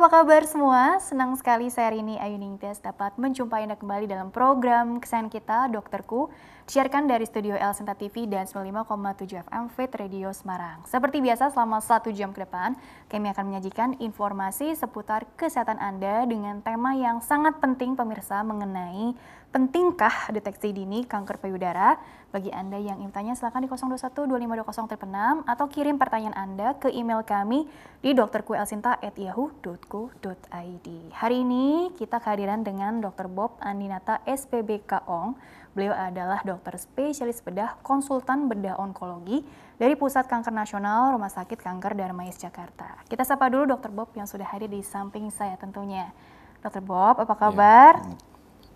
apa kabar semua? Senang sekali saya Rini Ayu Ningtyas dapat menjumpai Anda kembali dalam program kesayangan kita, Dokterku, disiarkan dari studio El Sinta TV dan 95,7 FM Fit Radio Semarang. Seperti biasa, selama 1 jam ke depan, kami akan menyajikan informasi seputar kesehatan Anda dengan tema yang sangat penting pemirsa mengenai pentingkah deteksi dini kanker payudara. Bagi Anda yang ingin tanya, silakan di 021 2520 atau kirim pertanyaan Anda ke email kami di dokterkuelsinta@yahoo.co.id. Hari ini kita kehadiran dengan Dr. Bob Andinata SPBK ONG. Beliau adalah dokter spesialis bedah, konsultan bedah onkologi dari Pusat Kanker Nasional Rumah Sakit Kanker Darmais Jakarta. Kita sapa dulu Dr. Bob yang sudah hadir di samping saya tentunya. Dr. Bob, apa kabar? Ya,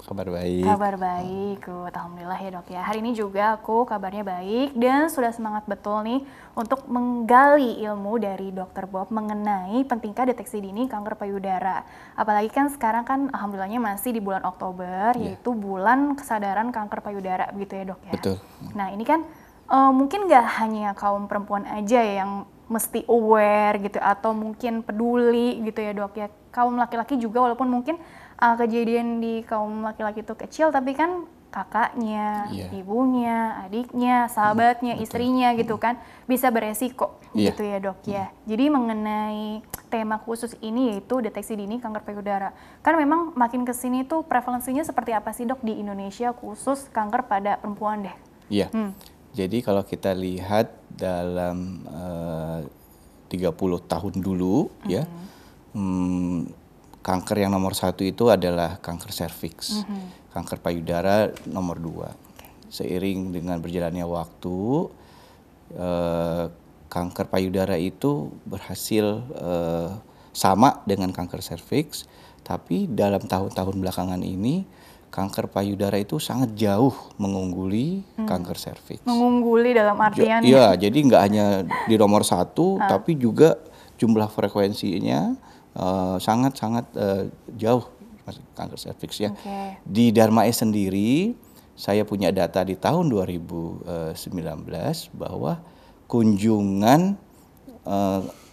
kabar baik. Kabar baik, alhamdulillah ya dok ya. Hari ini juga aku kabarnya baik dan sudah semangat betul nih untuk menggali ilmu dari Dr. Bob mengenai pentingkah deteksi dini kanker payudara. Apalagi kan sekarang kan alhamdulillahnya masih di bulan Oktober, yaitu bulan kesadaran kanker payudara begitu ya dok ya. Betul. Nah ini kan mungkin nggak hanya kaum perempuan aja yang mesti aware gitu atau mungkin peduli gitu ya dok ya. Kaum laki-laki juga walaupun mungkin kejadian di kaum laki-laki itu kecil, tapi kan kakaknya, ibunya, adiknya, sahabatnya, istrinya gitu kan bisa beresiko gitu ya dok ya. Jadi mengenai tema khusus ini yaitu deteksi dini kanker payudara. Kan memang makin kesini tuh prevalensinya seperti apa sih dok di Indonesia khusus kanker pada perempuan deh? Iya, jadi kalau kita lihat dalam 30 tahun dulu ya, kanker yang nomor 1 itu adalah kanker serviks, kanker payudara nomor 2. Seiring dengan berjalannya waktu, kanker payudara itu berhasil sama dengan kanker serviks, tapi dalam tahun-tahun belakangan ini kanker payudara itu sangat jauh mengungguli kanker serviks. Mengungguli dalam artian? Iya, jadi nggak hanya di nomor 1, tapi juga jumlah frekuensinya sangat-sangat jauh kanker serviks ya. Di Darmais sendiri, saya punya data di tahun 2019 bahwa kunjungan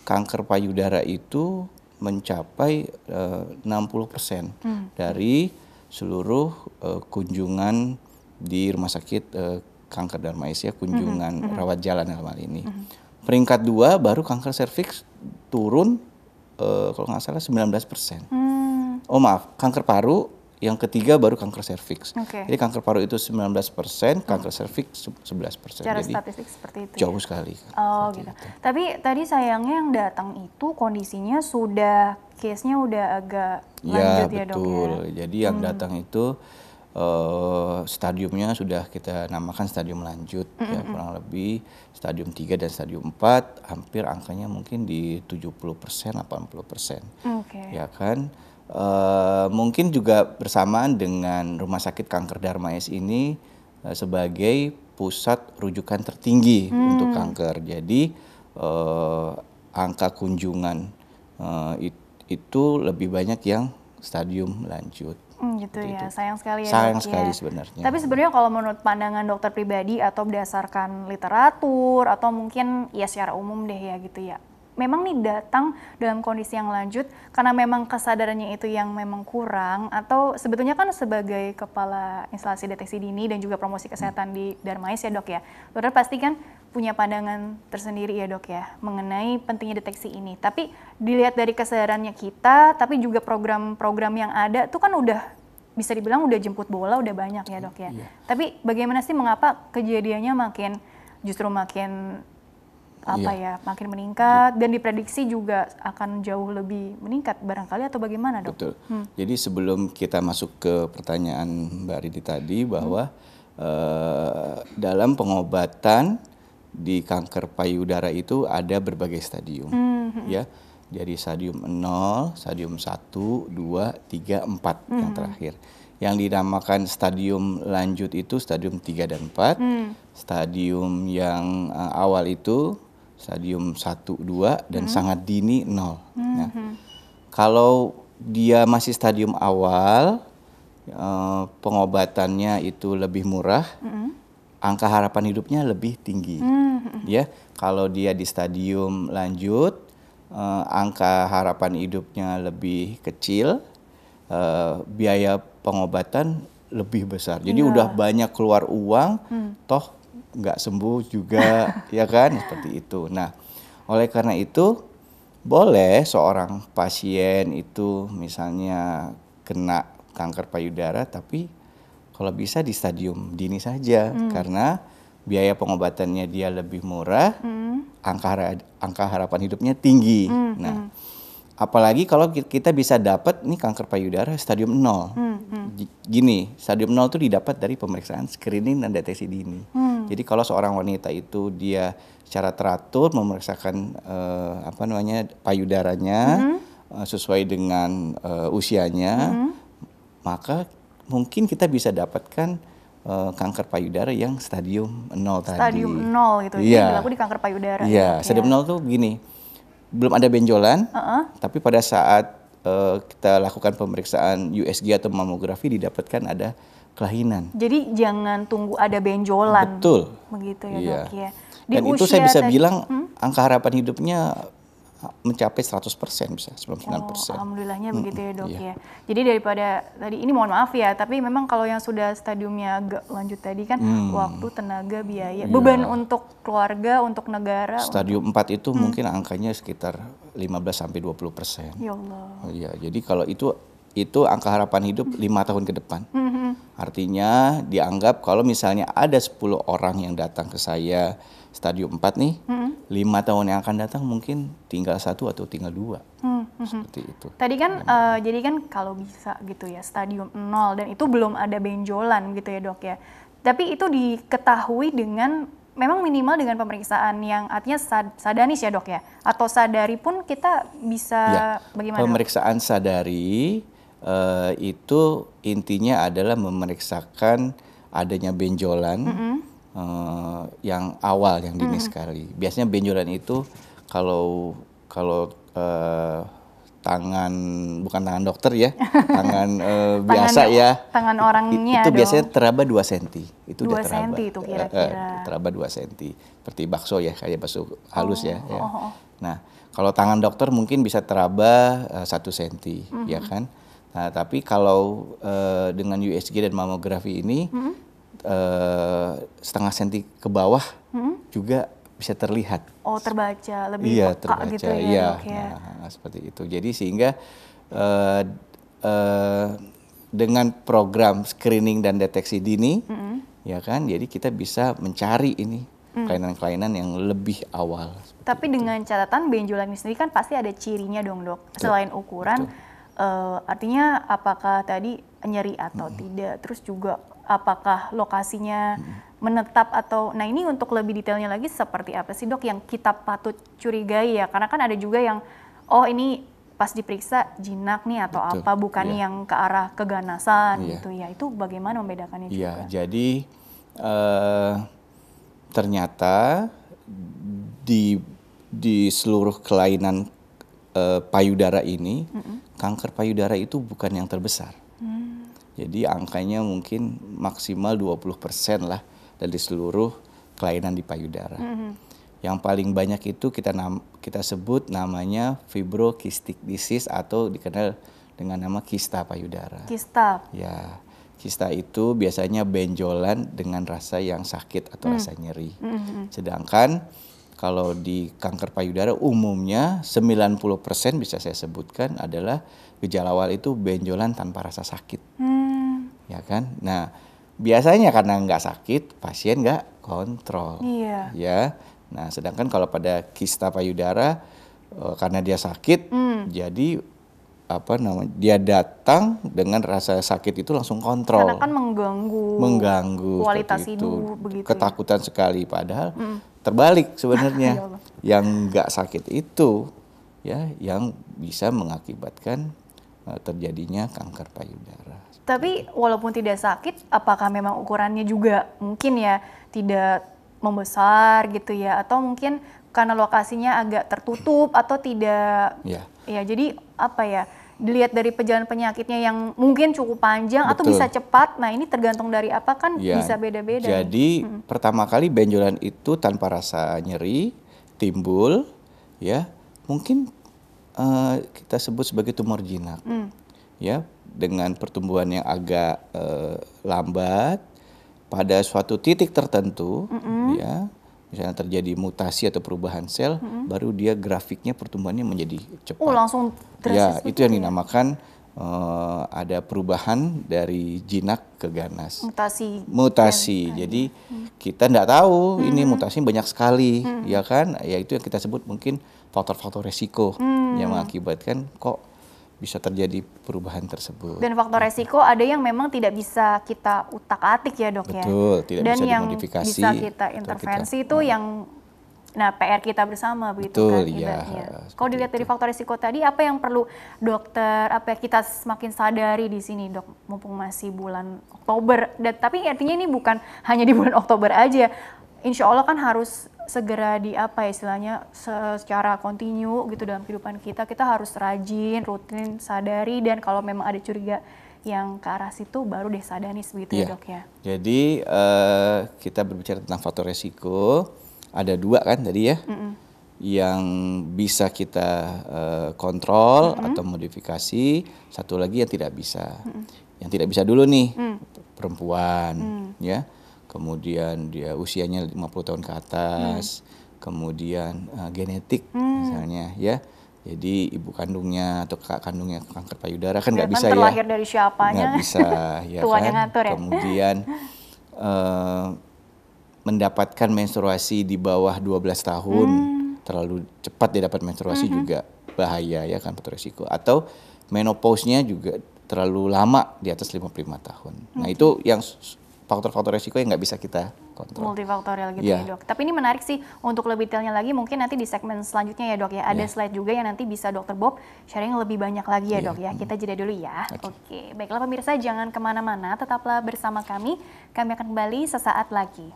kanker payudara itu mencapai 60% dari seluruh kunjungan di rumah sakit kanker Darmais ya, kunjungan rawat jalan dalam hal ini. Peringkat 2 baru kanker serviks turun kalau nggak salah 19%. Oh maaf, kanker paru yang ketiga baru kanker serviks. Jadi kanker paru itu 19%, kanker serviks 11%. Secara jadi statistik seperti itu. Jauh sekali. Oh gitu. Tapi tadi sayangnya yang datang itu kondisinya sudah case-nya udah agak lanjut ya dok ya. Betul. Jadi yang datang itu stadiumnya sudah kita namakan stadium lanjut ya, kurang lebih stadium 3 dan stadium 4 hampir angkanya mungkin di 70%, 80%. Ya kan? Mungkin juga bersamaan dengan Rumah Sakit Kanker Darmais ini sebagai pusat rujukan tertinggi untuk kanker. Jadi angka kunjungan itu lebih banyak yang stadium lanjut. Gitu ya, sayang sekali ya sayang dok sekali ya. sebenarnya. Tapi sebenarnya kalau menurut pandangan dokter pribadi atau berdasarkan literatur atau mungkin ya secara umum deh ya gitu ya, memang nih datang dalam kondisi yang lanjut karena memang kesadarannya itu yang memang kurang, atau sebetulnya kan sebagai kepala instalasi deteksi dini dan juga promosi kesehatan di Darmais ya dok ya, dokter pasti kan punya pandangan tersendiri ya dok ya mengenai pentingnya deteksi ini. Tapi dilihat dari kesadarannya kita, tapi juga program-program yang ada tuh kan udah bisa dibilang udah jemput bola, udah banyak ya dok ya. Tapi bagaimana sih mengapa kejadiannya justru makin makin meningkat dan diprediksi juga akan jauh lebih meningkat barangkali, atau bagaimana dok? Betul. Jadi sebelum kita masuk ke pertanyaan Mbak Ridi tadi bahwa dalam pengobatan di kanker payudara itu ada berbagai stadium, ya. Jadi stadium 0, stadium 1, 2, 3, 4 yang terakhir. Yang dinamakan stadium lanjut itu stadium 3 dan 4. Stadium yang awal itu stadium 1, 2 dan sangat dini 0. Nah, kalau dia masih stadium awal, pengobatannya itu lebih murah. Angka harapan hidupnya lebih tinggi, ya. Kalau dia di stadium lanjut, angka harapan hidupnya lebih kecil, biaya pengobatan lebih besar. Jadi udah banyak keluar uang, toh nggak sembuh juga, ya kan, seperti itu. Nah, oleh karena itu boleh seorang pasien itu misalnya kena kanker payudara, tapi kalau bisa di stadium dini saja, karena biaya pengobatannya dia lebih murah, angka harapan hidupnya tinggi. Nah, apalagi kalau kita bisa dapat nih kanker payudara stadium 0. Gini, stadium 0 itu didapat dari pemeriksaan screening dan deteksi dini. Jadi kalau seorang wanita itu dia secara teratur memeriksakan payudaranya sesuai dengan usianya, maka mungkin kita bisa dapatkan kanker payudara yang stadium 0 tadi. Stadium 0 gitu, jadi berlaku di kanker payudara. Iya, stadium 0 tuh begini, belum ada benjolan, tapi pada saat kita lakukan pemeriksaan USG atau mamografi didapatkan ada kelainan. Jadi jangan tunggu ada benjolan. Betul. Begitu ya, Dok ya. Dan itu saya bisa bilang angka harapan hidupnya mencapai 100%, bisa 99%. Alhamdulillahnya begitu ya, Dok ya. Jadi daripada tadi, ini mohon maaf ya, tapi memang kalau yang sudah stadiumnya agak lanjut tadi kan waktu, tenaga, biaya, beban untuk keluarga, untuk negara. Stadium 4 itu mungkin angkanya sekitar 15-20%. Ya Allah. Iya, jadi kalau itu angka harapan hidup 5 tahun ke depan. Artinya dianggap kalau misalnya ada 10 orang yang datang ke saya stadium 4 nih, 5 tahun yang akan datang mungkin tinggal 1 atau tinggal 2. Seperti itu. Tadi kan jadi kan kalau bisa gitu ya stadium 0 dan itu belum ada benjolan gitu ya, Dok ya. Tapi itu diketahui dengan memang minimal dengan pemeriksaan yang artinya sadanis ya, Dok ya. Atau sadari pun kita bisa bagaimana? Pemeriksaan sadari itu intinya adalah memeriksakan adanya benjolan yang awal, yang dini sekali. Biasanya benjolan itu kalau tangan, bukan tangan dokter ya, tangan biasa ya. Tangan orangnya itu dong. biasanya teraba 2 cm. Itu 2 udah teraba. cm itu kira-kira. Teraba 2 cm. Seperti bakso ya, kayak bakso halus ya. Nah, kalau tangan dokter mungkin bisa teraba 1 cm, ya kan. Nah, tapi kalau dengan USG dan mamografi ini setengah senti ke bawah juga bisa terlihat. Oh, terbaca lebih peka terbaca, gitu ya, Dok ya. Nah, seperti itu. Jadi sehingga dengan program screening dan deteksi dini, ya kan, jadi kita bisa mencari ini kelainan-kelainan yang lebih awal. Tapi dengan catatan benjolan ini sendiri kan pasti ada cirinya dong, Dok. Selain ukuran, artinya apakah tadi nyeri atau tidak, terus juga apakah lokasinya menetap atau, nah ini untuk lebih detailnya lagi seperti apa sih, Dok, yang kita patut curigai ya, karena kan ada juga yang ini pas diperiksa jinak nih atau apa, bukan yang ke arah keganasan gitu ya, itu bagaimana membedakannya juga? Jadi ternyata di seluruh kelainan payudara ini, kanker payudara itu bukan yang terbesar. Jadi angkanya mungkin maksimal 20% lah dari seluruh kelainan di payudara. Yang paling banyak itu kita sebut namanya fibrokistic disease atau dikenal dengan nama kista payudara. Kista. Ya, kista itu biasanya benjolan dengan rasa yang sakit atau rasa nyeri. Sedangkan kalau di kanker payudara umumnya 90% bisa saya sebutkan adalah gejala awal itu benjolan tanpa rasa sakit. Ya kan? Nah, biasanya karena nggak sakit, pasien nggak kontrol. Ya. Nah, sedangkan kalau pada kista payudara karena dia sakit, jadi dia datang dengan rasa sakit itu langsung kontrol. Karena kan mengganggu kualitas hidup begitu. Ketakutan sekali, padahal terbalik sebenarnya. Yang nggak sakit itu ya yang bisa mengakibatkan terjadinya kanker payudara. Tapi walaupun tidak sakit, apakah memang ukurannya juga mungkin ya tidak membesar gitu ya, atau mungkin karena lokasinya agak tertutup atau tidak? Ya, jadi apa ya? Dilihat dari perjalanan penyakitnya yang mungkin cukup panjang atau bisa cepat. Nah, ini tergantung dari apa kan bisa beda-beda. Jadi pertama kali benjolan itu tanpa rasa nyeri timbul, ya mungkin kita sebut sebagai tumor jinak, ya, dengan pertumbuhan yang agak lambat pada suatu titik tertentu, ya, misalnya terjadi mutasi atau perubahan sel, baru dia grafiknya pertumbuhannya menjadi cepat. Oh, langsung ya, drastis itu yang dinamakan ada perubahan dari jinak ke ganas. Mutasi. Jadi kita nggak tahu ini mutasi banyak sekali, ya kan? Ya itu yang kita sebut mungkin faktor-faktor resiko yang mengakibatkan kok bisa terjadi perubahan tersebut. Dan faktor resiko ada yang memang tidak bisa kita utak-atik ya dok. Betul, ya. Tidak dan bisa yang dimodifikasi. Bisa kita intervensi itu yang PR kita bersama begitu. Betul, kan ibaratnya. Kalau dilihat dari faktor resiko tadi, apa yang perlu dokter, apa kita semakin sadari di sini dok, mumpung masih bulan Oktober. Tapi artinya ini bukan hanya di bulan Oktober aja. Insya Allah kan harus segera istilahnya secara kontinu gitu dalam kehidupan kita harus rajin, rutin, sadari, dan kalau memang ada curiga yang ke arah situ baru deh sadanis begitu ya dok ya. Jadi kita berbicara tentang faktor resiko, ada 2 kan tadi ya, yang bisa kita kontrol atau modifikasi, satu lagi yang tidak bisa. Yang tidak bisa dulu nih, perempuan, ya. Kemudian dia usianya 50 tahun ke atas, kemudian genetik misalnya ya. Jadi ibu kandungnya atau kakak kandungnya kanker payudara kan nggak bisa terlahir dari siapanya. Nggak bisa ya Tuhan kan. Yang ngatur, ya? Kemudian mendapatkan menstruasi di bawah 12 tahun, terlalu cepat dia dapat menstruasi juga bahaya ya kan, faktor resiko. Atau menopause-nya juga terlalu lama di atas 55 tahun. Nah itu yang faktor-faktor resiko yang nggak bisa kita kontrol. Multifaktorial gitu ya dok. Tapi ini menarik sih, untuk lebih detailnya lagi mungkin nanti di segmen selanjutnya ya dok ya. Ada slide juga yang nanti bisa dokter Bob sharing lebih banyak lagi ya dok ya. Kita jeda dulu ya. Oke. Baiklah pemirsa, jangan kemana-mana, tetaplah bersama kami. Kami akan kembali sesaat lagi.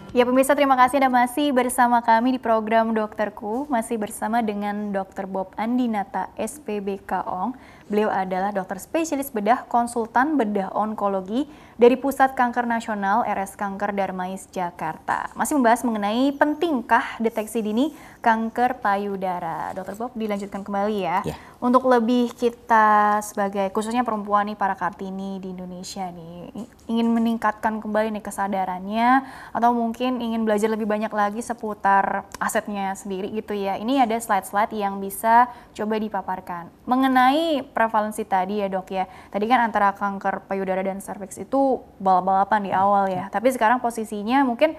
Ya pemirsa, terima kasih Anda masih bersama kami di program Dokterku, masih bersama dengan Dr. Bob Andinata, SPBK ONG. Beliau adalah dokter spesialis bedah, konsultan bedah onkologi dari Pusat Kanker Nasional RS Kanker Darmais Jakarta. Masih membahas mengenai pentingkah deteksi dini kanker payudara. Dr. Bob, dilanjutkan kembali ya. Untuk lebih kita sebagai khususnya perempuan nih, para Kartini di Indonesia nih, ingin meningkatkan kembali nih kesadarannya atau mungkin ingin belajar lebih banyak lagi seputar asetnya sendiri gitu ya. Ini ada slide-slide yang bisa coba dipaparkan mengenai prevalensi tadi ya dok ya. Tadi kan antara kanker payudara dan serviks itu balap-balapan di awal ya. Tapi sekarang posisinya mungkin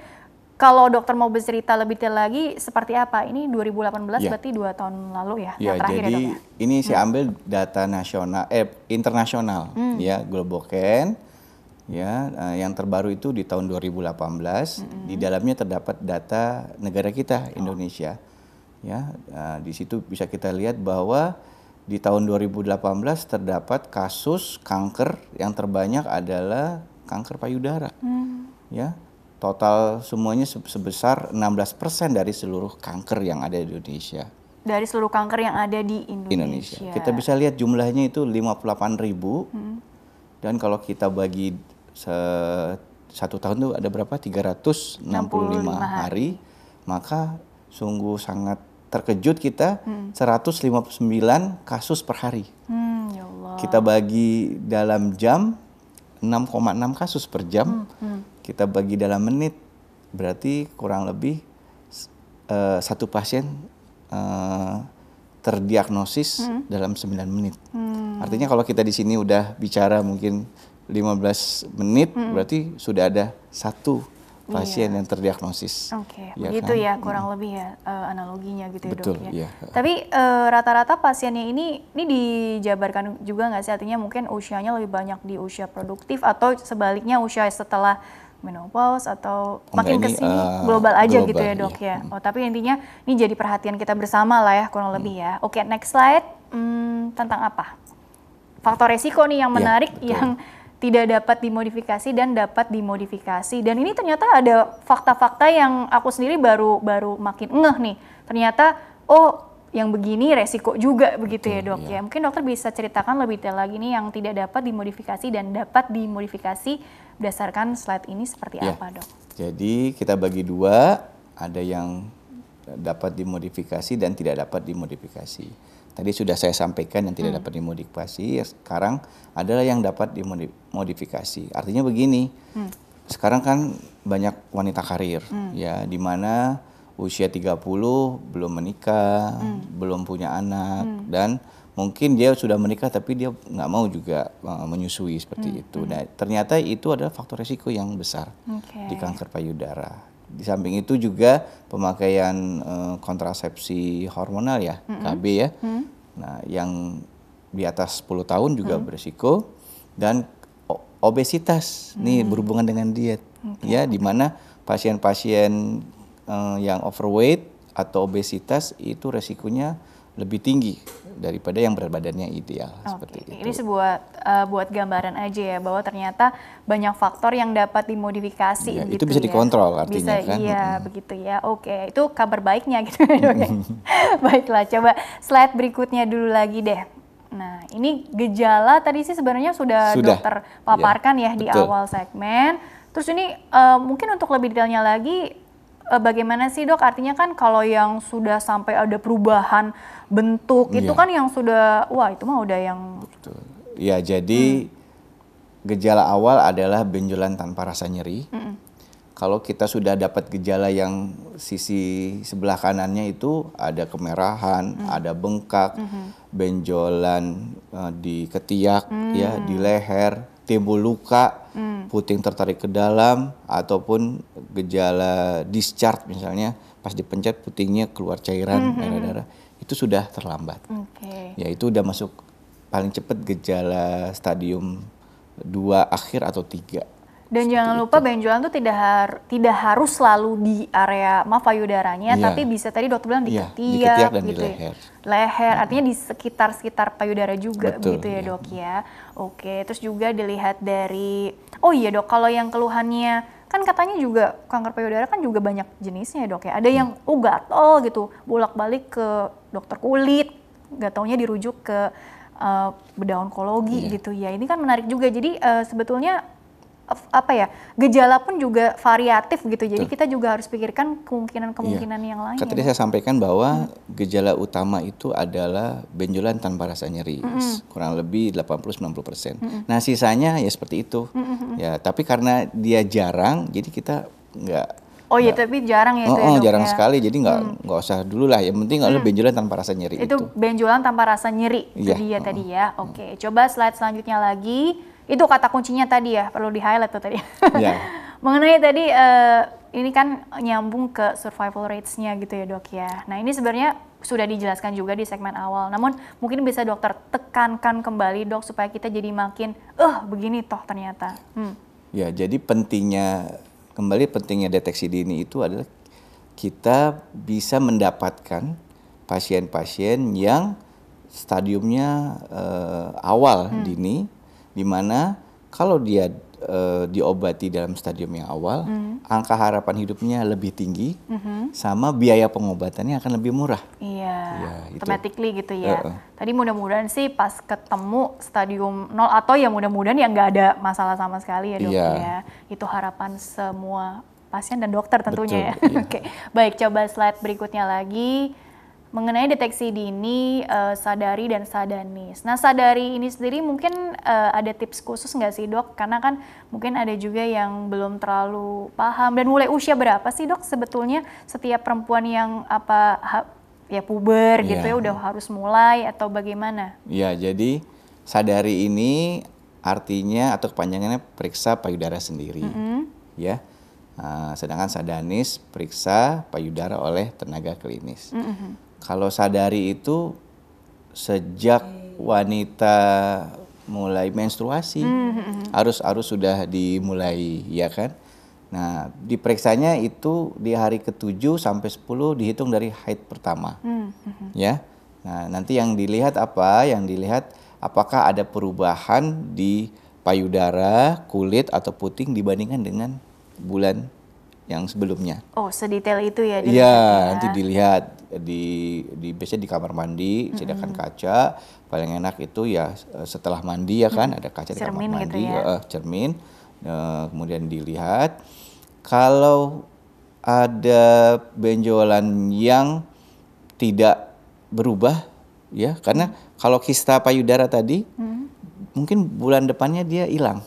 kalau dokter mau bercerita lebih detail lagi seperti apa? Ini 2018 berarti 2 tahun lalu ya, yang terakhir jadi ya dok ya? Ini saya ambil data nasional, internasional ya, Globocan ya, yang terbaru itu di tahun 2018. Di dalamnya terdapat data negara kita, Indonesia. Ya, di situ bisa kita lihat bahwa di tahun 2018 terdapat kasus kanker yang terbanyak adalah kanker payudara. Ya, total semuanya sebesar 16% dari seluruh kanker yang ada di Indonesia. Dari seluruh kanker yang ada di Indonesia. Kita bisa lihat jumlahnya itu 58.000. Dan kalau kita bagi satu tahun itu ada berapa? 365 hari. Maka sungguh sangat terkejut kita, 159 kasus per hari. Ya Allah. Kita bagi dalam jam, 6,6 kasus per jam. Kita bagi dalam menit, berarti kurang lebih satu pasien terdiagnosis dalam 9 menit. Artinya kalau kita di sini udah bicara mungkin 15 menit, berarti sudah ada satu pasien yang terdiagnosis. Ya begitu kan? Ya kurang lebih ya analoginya gitu. Betul, ya dok ya. Iya. Tapi rata-rata pasiennya ini dijabarkan juga nggak sih, artinya mungkin usianya lebih banyak di usia produktif atau sebaliknya usia setelah menopause atau makin kesini global aja gitu ya dok ya. Tapi intinya ini jadi perhatian kita bersama lah ya kurang lebih ya. Next slide, tentang apa? Faktor resiko nih yang menarik yang tidak dapat dimodifikasi dan dapat dimodifikasi. Dan ini ternyata ada fakta-fakta yang aku sendiri baru makin ngeh nih. Ternyata oh yang begini resiko juga begitu ya dok ya. Mungkin dokter bisa ceritakan lebih detail lagi nih yang tidak dapat dimodifikasi dan dapat dimodifikasi berdasarkan slide ini seperti apa dok? Jadi kita bagi dua, ada yang dapat dimodifikasi dan tidak dapat dimodifikasi. Tadi sudah saya sampaikan yang tidak dapat dimodifikasi, sekarang adalah yang dapat dimodifikasi. Artinya begini, sekarang kan banyak wanita karir ya, di mana usia 30 belum menikah, belum punya anak, dan mungkin dia sudah menikah tapi dia nggak mau juga menyusui seperti itu. Nah, ternyata itu adalah faktor resiko yang besar di kanker payudara. Di samping itu juga pemakaian kontrasepsi hormonal ya, KB ya. Nah, yang di atas 10 tahun juga berisiko, dan obesitas nih berhubungan dengan diet ya, di mana pasien-pasien yang overweight atau obesitas itu resikonya lebih tinggi daripada yang berat badannya ideal. Seperti itu. Ini sebuah buat gambaran aja ya, bahwa ternyata banyak faktor yang dapat dimodifikasi gitu itu bisa dikontrol artinya bisa, kan. Iya, begitu ya. Oke, itu kabar baiknya gitu dok ya. Baiklah, coba slide berikutnya dulu lagi deh. Nah, ini gejala tadi sih sebenarnya sudah dokter paparkan ya di awal segmen. Terus ini mungkin untuk lebih detailnya lagi, bagaimana sih dok? Artinya kan kalau yang sudah sampai ada perubahan bentuk itu kan yang sudah, wah itu mah udah yang. Betul. Ya, jadi gejala awal adalah benjolan tanpa rasa nyeri. Kalau kita sudah dapat gejala yang sisi sebelah kanannya itu ada kemerahan, ada bengkak, benjolan di ketiak, ya, di leher, timbul luka, puting tertarik ke dalam, ataupun gejala discharge misalnya pas dipencet putingnya keluar cairan darah-darah, itu sudah terlambat. Ya, itu udah masuk paling cepat gejala stadium 2 akhir atau 3. Dan jangan lupa benjolan itu tidak harus selalu di area payudaranya, tapi bisa tadi dokter bilang di ketiak dan gitu di leher. Leher, artinya di sekitar payudara juga. Betul, begitu ya dok ya. Oke, terus juga dilihat dari, oh iya dok, kalau yang keluhannya kan katanya juga kanker payudara kan juga banyak jenisnya ya dok ya. Ada yang gatal gitu, bolak-balik ke dokter kulit, nggak taunya dirujuk ke bedah onkologi gitu ya. Ini kan menarik juga. Jadi sebetulnya apa ya, gejala pun juga variatif gitu. Jadi kita juga harus pikirkan kemungkinan-kemungkinan yang lain. Tadi saya sampaikan bahwa gejala utama itu adalah benjolan tanpa rasa nyeri, kurang lebih 80-90%. Nah, sisanya ya seperti itu. Ya, tapi karena dia jarang, jadi kita nggak. Oh iya, tapi jarang ya itu ya dok jarang ya? Sekali, jadi nggak usah dulu lah. Yang penting adalah benjolan tanpa rasa nyeri itu. Itu benjolan tanpa rasa nyeri, itu dia tadi ya. Oke, coba slide selanjutnya lagi. Itu kata kuncinya tadi ya, perlu di-highlight tuh tadi. Mengenai tadi, ini kan nyambung ke survival rates-nya gitu ya dok ya. Nah, ini sebenarnya sudah dijelaskan juga di segmen awal. Namun mungkin bisa dokter tekankan kembali dok, supaya kita jadi makin, begini toh ternyata. Ya, jadi pentingnya deteksi dini itu adalah kita bisa mendapatkan pasien-pasien yang stadiumnya awal dini, di mana kalau dia diobati dalam stadium yang awal, angka harapan hidupnya lebih tinggi, sama biaya pengobatannya akan lebih murah. Iya, automatically gitu ya. Tadi mudah-mudahan sih pas ketemu stadium 0 atau ya mudah-mudahan ya nggak ada masalah sama sekali ya dok ya. Itu harapan semua pasien dan dokter tentunya. Betul, ya. Oke, baik, coba slide berikutnya lagi. Mengenai deteksi dini, sadari dan sadanis. Nah, sadari ini sendiri mungkin ada tips khusus nggak sih dok? Karena kan mungkin ada juga yang belum terlalu paham. Dan mulai usia berapa sih dok sebetulnya setiap perempuan yang ya puber gitu ya udah harus mulai atau bagaimana? Ya, jadi sadari ini artinya atau kepanjangannya periksa payudara sendiri, ya. Sedangkan sadanis periksa payudara oleh tenaga klinis. Kalau sadari itu sejak wanita mulai menstruasi, harus sudah dimulai, ya kan? Nah, diperiksanya itu di hari ke-7 sampai 10 dihitung dari haid pertama. Ya. Nah, nanti yang dilihat apa? Yang dilihat apakah ada perubahan di payudara, kulit atau puting dibandingkan dengan bulan yang sebelumnya. Oh, sedetail itu ya? Iya, nanti dilihat biasanya di kamar mandi, sediakan kaca. Paling enak itu ya setelah mandi ya kan, ada kaca di kamar mandi, gitu ya? Cermin. Kemudian dilihat kalau ada benjolan yang tidak berubah ya, karena kalau kista payudara tadi mungkin bulan depannya dia hilang.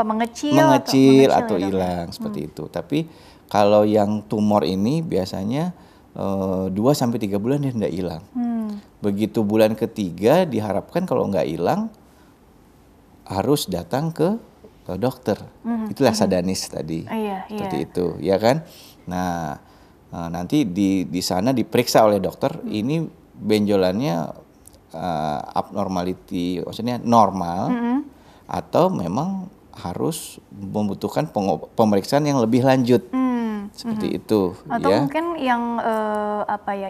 Mengecil atau hilang seperti itu. Tapi kalau yang tumor ini biasanya 2-3 bulan dia tidak hilang. Begitu bulan ketiga diharapkan kalau nggak hilang harus datang ke dokter. Itulah sadanis tadi. Seperti itu, ya kan? Nah, nanti di sana diperiksa oleh dokter. Ini benjolannya abnormality, maksudnya normal. Atau memang harus membutuhkan pemeriksaan yang lebih lanjut, seperti itu. Atau ya. Mungkin yang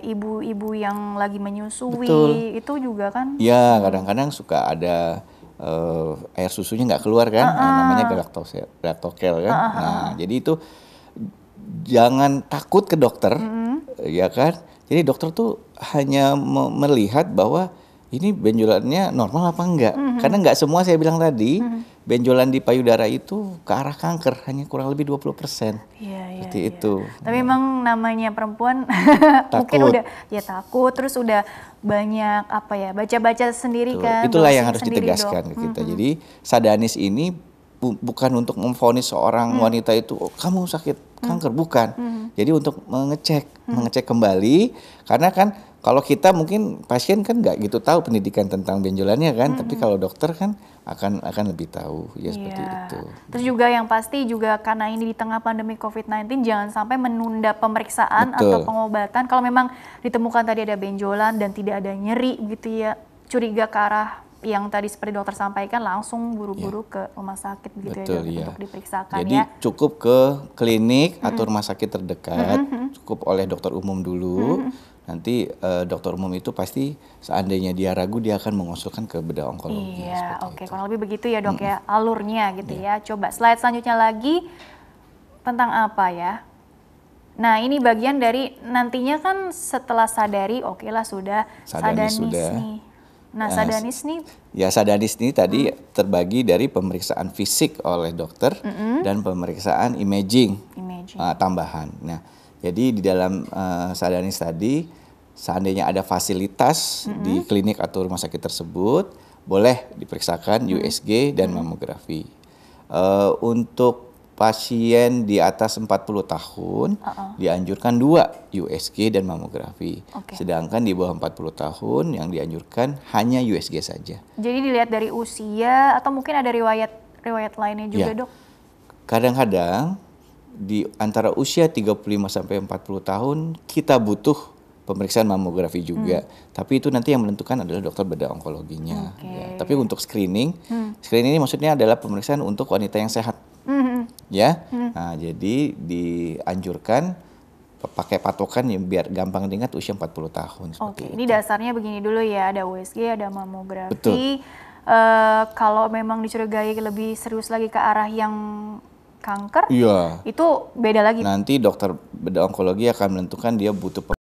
ibu-ibu yang lagi menyusui. Betul. Itu juga kan? Ya, kadang-kadang suka ada air susunya nggak keluar kan, namanya galactokel kan. Nah, jadi itu jangan takut ke dokter, ya kan. Jadi dokter tuh hanya melihat bahwa ini benjolannya normal apa enggak. Karena enggak semua saya bilang tadi, benjolan di payudara itu ke arah kanker, hanya kurang lebih 20%. Seperti itu. Tapi memang namanya perempuan mungkin udah ya takut, terus udah banyak baca-baca sendiri kan. Itulah yang harus ditegaskan ke kita. Jadi sadanis ini bukan untuk memvonis seorang wanita itu, oh, kamu sakit kanker, bukan. Jadi untuk mengecek kembali, karena kan kalau kita mungkin pasien kan nggak gitu tahu pendidikan tentang benjolannya kan, tapi kalau dokter kan akan lebih tahu ya, seperti itu. Terus juga yang pasti juga karena ini di tengah pandemi COVID-19 jangan sampai menunda pemeriksaan atau pengobatan. Kalau memang ditemukan tadi ada benjolan dan tidak ada nyeri gitu ya, curiga ke arah yang tadi seperti dokter sampaikan, langsung buru-buru ke rumah sakit gitu untuk diperiksakan. Jadi cukup ke klinik atau rumah sakit terdekat, cukup oleh dokter umum dulu. Nanti dokter umum itu pasti seandainya dia ragu, dia akan mengusulkan ke bedah onkologi. Iya, kurang lebih begitu ya dok ya, alurnya gitu ya. Coba slide selanjutnya lagi tentang apa ya? Nah, ini bagian dari nantinya kan setelah sadari, lah sudah sadanis nih. Nah, sadanis nih? Ya, sadanis ini tadi terbagi dari pemeriksaan fisik oleh dokter dan pemeriksaan imaging. Tambahan. Nah, jadi di dalam sadanis tadi, seandainya ada fasilitas di klinik atau rumah sakit tersebut, boleh diperiksakan USG dan mamografi. Untuk pasien di atas 40 tahun, dianjurkan 2 USG dan mamografi. Sedangkan di bawah 40 tahun yang dianjurkan hanya USG saja. Jadi dilihat dari usia atau mungkin ada riwayat lainnya juga, dok? Kadang-kadang di antara usia 35 sampai 40 tahun kita butuh pemeriksaan mamografi juga. Tapi itu nanti yang menentukan adalah dokter bedah onkologinya. Tapi untuk screening ini maksudnya adalah pemeriksaan untuk wanita yang sehat. Nah, jadi dianjurkan pakai patokan yang biar gampang diingat usia 40 tahun. Ini dasarnya begini dulu ya, ada USG, ada mamografi. Betul. Kalau memang dicurigai lebih serius lagi ke arah yang kanker, itu beda lagi. Nanti dokter bedah onkologi akan menentukan dia butuh